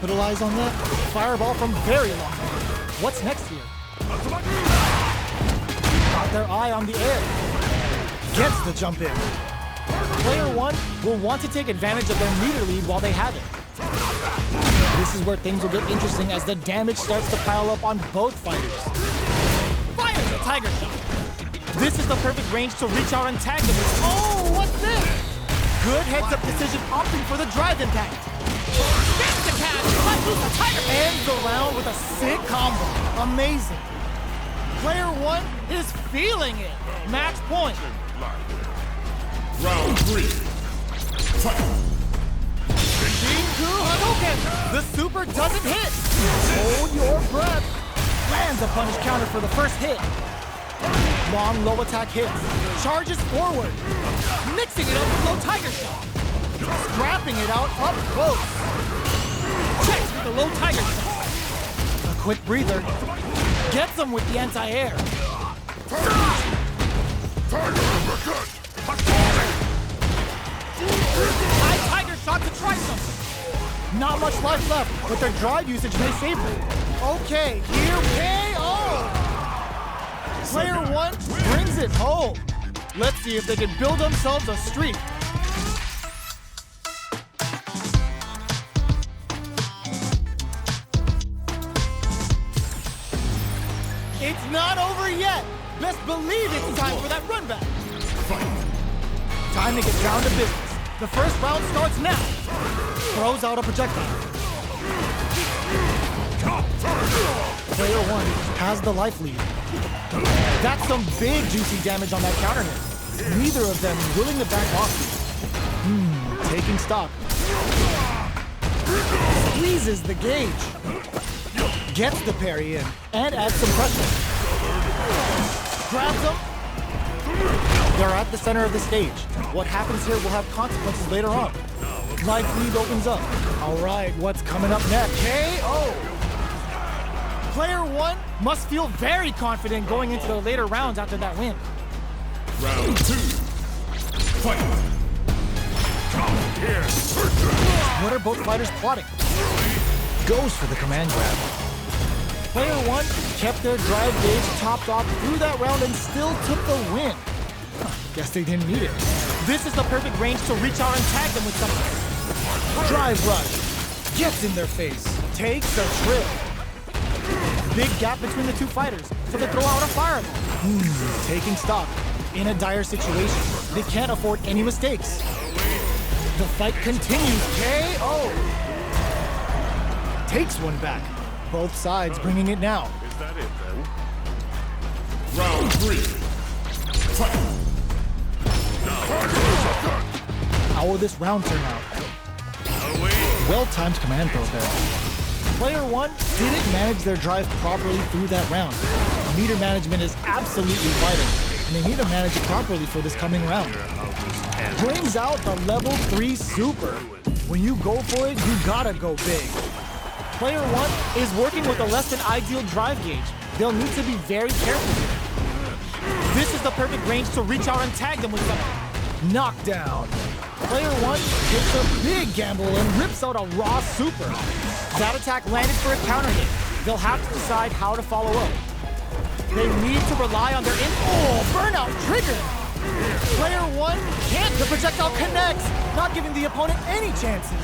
Capitalize on that. Fireball from very long range. What's next here? Got their eye on the air. Gets the jump in. Player 1 will want to take advantage of their meter lead while they have it. This is where things will get interesting as the damage starts to pile up on both fighters. Fires a Tiger Shot. This is the perfect range to reach out and tag them with. Oh, what's this? Good heads-up decision opting for the drive impact. Gets the catch. Let loose the Tiger. Ends the round with a sick combo. Amazing. Player 1 is feeling it. Match point. Round 3. Fight. Shinku Hadouken! The super doesn't hit! Hold your breath! Lands a punish counter for the first hit. Long low attack hits. Charges forward. Mixing it up with low Tiger Shot. Scrapping it out up close. Checks with the low Tiger Shot. A quick breather. Gets him with the anti-air. High Tiger Shot to try something. Not much life left, but their drive usage may save them. Okay, here KO! Player 1 brings it home. Let's see if they can build themselves a streak. It's not over yet. Best believe it's time for that run back. Time to get down to business. The first round starts now. Throws out a projectile. Player 1 has the life lead. That's some big juicy damage on that counter hit. Neither of them willing to back off. Taking stock. Squeezes the gauge. Gets the parry in and adds some pressure. Grabs him. They're at the center of the stage. What happens here will have consequences later on. Life lead opens up. All right, what's coming up next? KO! Player 1 must feel very confident going into the later rounds after that win. Round 2. Fight. What are both fighters plotting? Goes for the command grab. Player 1 kept their drive gauge topped off through that round and still took the win. Guess they didn't need it. This is the perfect range to reach out and tag them with something. Drive rush. Gets in their face. Takes a trip. Big gap between the two fighters, so they throw out a fireball. Taking stock. In a dire situation, they can't afford any mistakes. The fight continues. KO! Takes one back. Both sides bringing it now. Is that it then? Round 3. Fight. How will this round turn out? Well-timed command throw there. Player 1 didn't manage their drive properly through that round. Meter management is absolutely vital, and they need to manage it properly for this coming round. Brings out the level 3 super. When you go for it, you gotta go big. Player 1 is working with a less than ideal drive gauge. They'll need to be very careful here. This is the perfect range to reach out and tag them with something. Knockdown. Player 1 takes a big gamble and rips out a raw super. That attack landed for a counter hit. They'll have to decide how to follow up. They need to rely on their burnout trigger. Player 1 can't. The projectile connects, not giving the opponent any chances.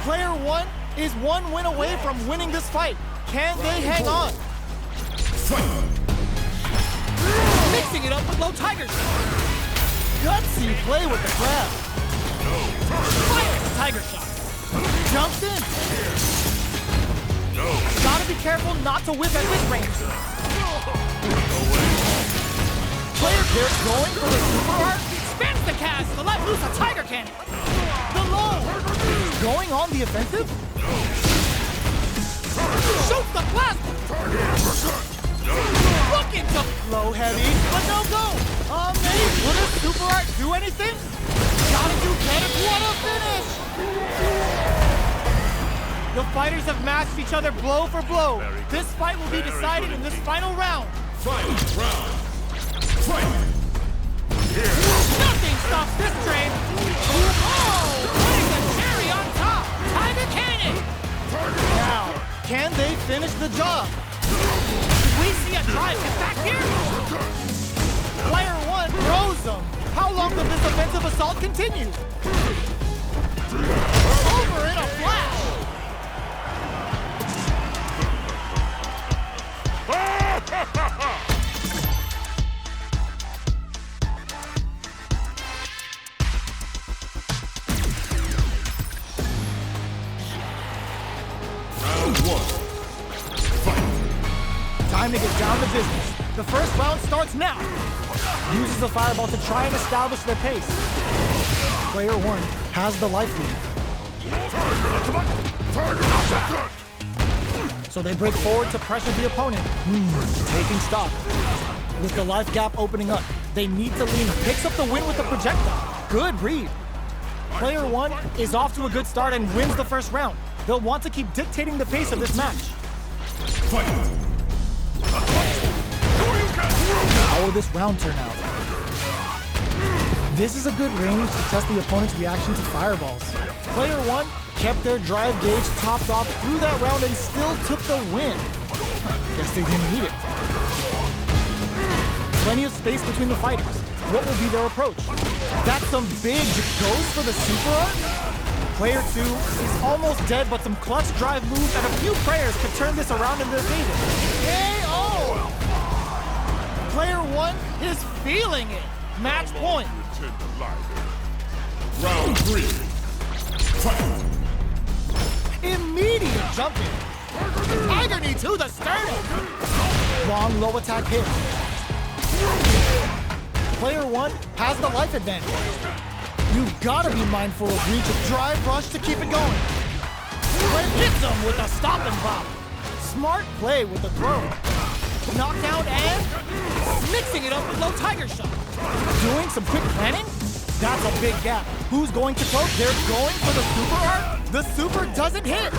Player 1 is one win away from winning this fight. Can they hang on? Mixing it up with low Tiger Shot. Gutsy play with the grab. Fires a Tiger Shot. Jumps in. Gotta be careful not to whip at this range. Player there going for the super art. Spins the cast to let loose a Tiger Cannon. The low. Going on the offensive. Shoots the plasma. Looking to flow heavy, but no go. Amazing. Will this super art do anything? Gotta do better. What a finish! The fighters have matched each other blow for blow. This fight will be decided in this final round. Fight. Nothing stops this train. Oh, putting the cherry on top. Tiger Cannon. Can they finish the job? Did we see a drive get back here? Player 1 throws them. How long does this offensive assault continue? Over in a flash. Round 1. Fight. Time to get down to business. The first round starts now. Uses the fireball to try and establish their pace. Player 1 has the life lead. So they break forward to pressure the opponent. Taking stock. With the life gap opening up, they need to lean. Picks up the win with the projectile. Good read. Player 1 is off to a good start and wins the first round. They'll want to keep dictating the pace of this match. Fight. How will this round turn out? This is a good range to test the opponent's reaction to fireballs. Player 1 kept their drive gauge topped off through that round and still took the win. Guess they didn't need it. Plenty of space between the fighters. What will be their approach? That's some big goes for the super art? Player 2 is almost dead, but some clutch drive moves and a few prayers could turn this around in their favor. KO! Player 1 is feeling it. Match point. Round 3. Fight. Immediate jumping. Tiger knee to the sternum. Long low attack hit. Player 1 has the life advantage. You've got to be mindful of reach of drive rush to keep it going. But hits him with a stop and pop. Smart play with the throw. Knockdown and mixing it up with low tiger shot. Doing some quick planning? That's a big gap. Who's going to close? They're going for the super art. The super doesn't hit.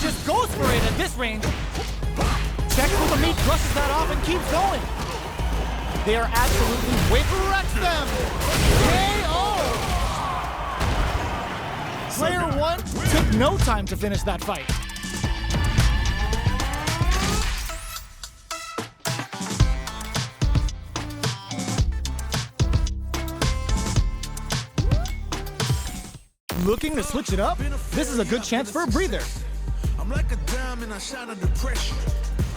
Just goes for it at this range. Checks with the meat, brushes that off and keeps going. They are absolutely wrecks them. KO! Player 1 took no time to finish that fight. Looking to switch it up? This is a good chance for a breather. I'm like a diamond, I shine under pressure.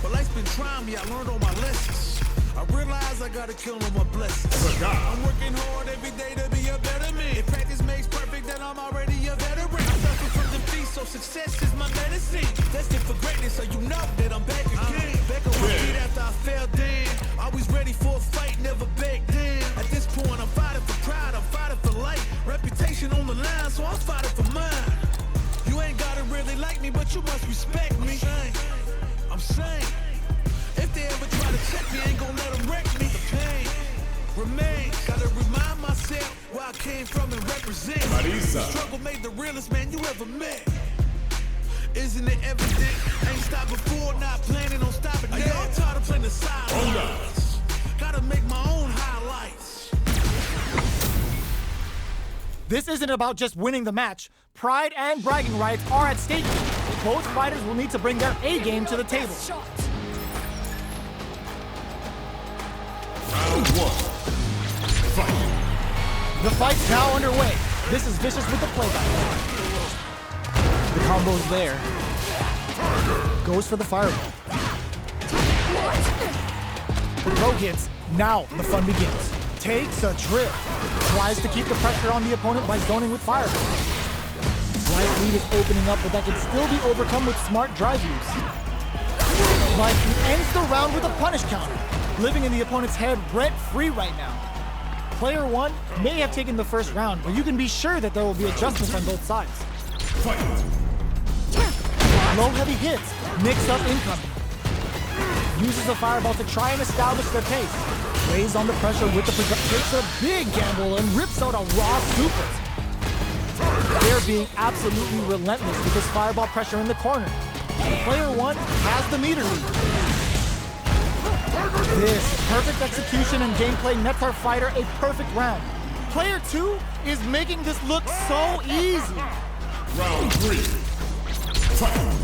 But life's been trying me, I learned all my lessons. I realize I gotta kill all my blessings. Sagat. I'm working hard every day to be a better man. If practice makes perfect, then I'm already a veteran. I suffer from defeat, so success is my medicine. Destined for greatness, so you know that I'm back again. Back on my feet after I fell down. Always ready for a fight, never back down. At this point, I'm fighting for pride, I'm fighting for life. Reputation on the line, so I'm fighting for mine. You ain't gotta really like me, but you must respect me. I'm saying, if they ever try to check me, ain't gonna let them wreck me. The pain remains. Gotta remind myself where I came from and represent. Marisa. The struggle made the realest man you ever met. Isn't it evident? Ain't stopped before, not planning on stopping now. I'm tired of playing the sidelines. Gotta make my own highlights. This isn't about just winning the match. Pride and bragging rights are at stake. Both fighters will need to bring their A game to the table. Round 1. Fight. The fight's now underway. This is Vicious with the playback. The combo's there. Goes for the fireball. The throw hits. Now the fun begins. Takes a trip. Tries to keep the pressure on the opponent by zoning with fireball. Life lead is opening up, but that can still be overcome with smart drive use. Life ends the round with a punish counter, living in the opponent's head rent-free right now. Player 1 may have taken the first round, but you can be sure that there will be adjustments on both sides. Fight. Low heavy hits, mix up incoming. Uses the fireball to try and establish their pace. Lays on the pressure with the projectile, takes a big gamble and rips out a raw super. They're being absolutely relentless with this fireball pressure in the corner. Player 1 has the meter lead. This perfect execution and gameplay nets our fighter a perfect round. Player 2 is making this look so easy. Round 3. Fight.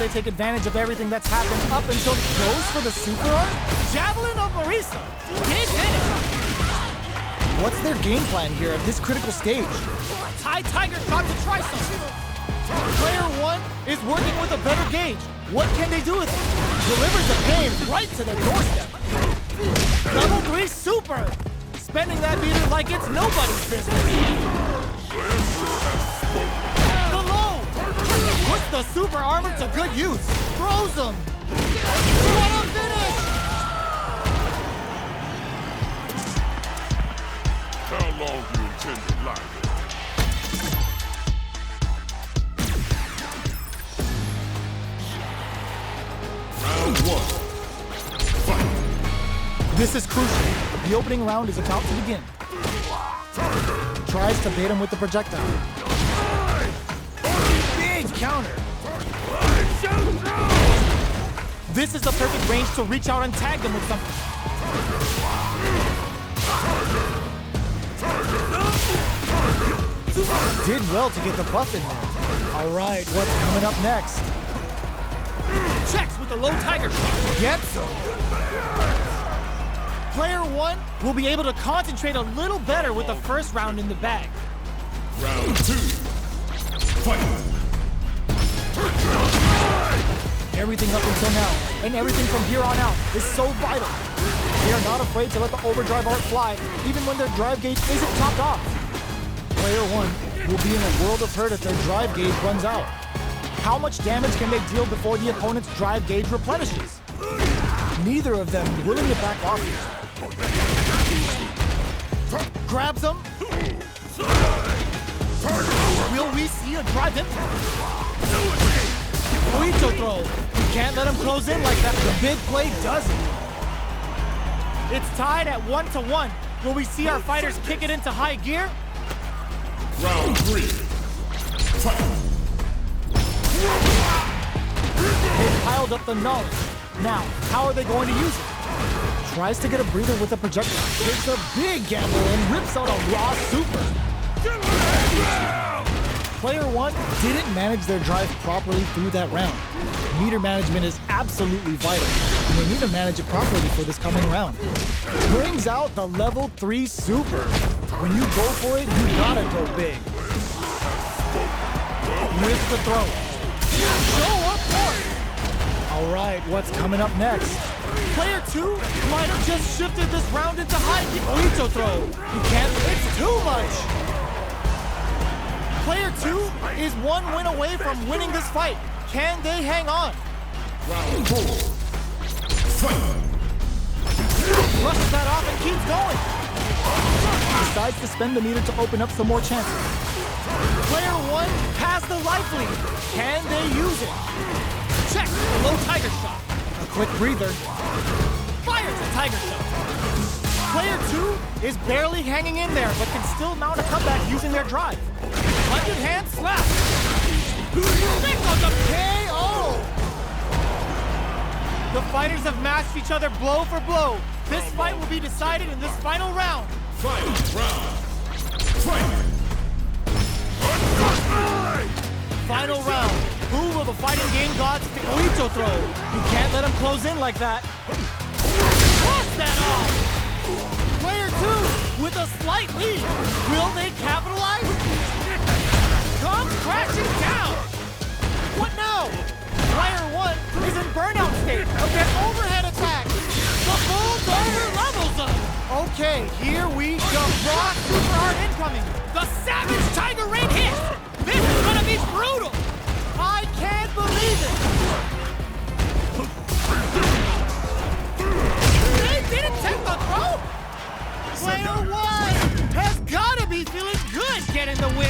they take advantage of everything that's happened up until he goes for the super art? Javelin of Marisa. Big finish. What's their game plan here at this critical stage? High Tiger shot to try something. Player 1 is working with a better gauge. What can they do with it? Delivers the pain right to their doorstep. Level 3 super. Spending that meter like it's nobody's business. The low! Puts the super armor to good use. Throws them. What a finish! How long do you intend to lie there? Round 1. Fight! This is crucial. The opening round is about to begin. Tries to bait him with the projectile. Big counter. This is the perfect range to reach out and tag them with something. Did well to get the buff in there. All right, what's coming up next? Checks with the low Tiger shot. Get some. Player 1 will be able to concentrate a little better with the first round in the bag. Round 2. Fight! Everything up until now, and everything from here on out, is so vital. They are not afraid to let the overdrive art fly, even when their drive gauge isn't topped off. Player 1 will be in a world of hurt if their drive gauge runs out. How much damage can they deal before the opponent's drive gauge replenishes? Neither of them willing to back off here. Grabs him. Will we see a drive in? Oito throw. You can't let him close in like that. The big play does it. It's tied at 1-1. Will we see our fighters kick it into high gear? Round 3. Fight! They've piled up the knowledge. Now, how are they going to use it? Tries to get a breather with a projectile. Takes a big gamble and rips out a raw super. Player 1 didn't manage their drive properly through that round. Meter management is absolutely vital, and they need to manage it properly for this coming round. Brings out the level 3 super. When you go for it, you gotta go big. With the throw. Show up for it. All right, what's coming up next? Player 2 might have just shifted this round into high gear. Oito throw. You can't, it's too much. Player 2 is one win away from winning this fight. Can they hang on? Round 4. Fight! Brushes that off and keeps going. Decides to spend the meter to open up some more chances. Player 1 has the life lead. Can they use it? Check the low Tiger shot. A quick breather. Fires the Tiger shot. Player 2 is barely hanging in there, but can still mount a comeback using their drive. 100-hand slap. Pick on the KO! The fighters have matched each other blow for blow. This fight will be decided in this final round. Final round! Fight! Final round. Who will the fighting game gods pick? Oito throw. You can't let him close in like that. Toss that off. Player 2 with a slight lead. Will they capitalize? Comes crashing down. What now? Player 1 is in burnout state. Okay, overhead attack. The bulldozer levels up. Okay, here we go. Raw super hard incoming. The Savage Tiger Rain hit. This is gonna be brutal. I can't believe it. They didn't take the throw. Player 1 has got to be feeling good getting the win.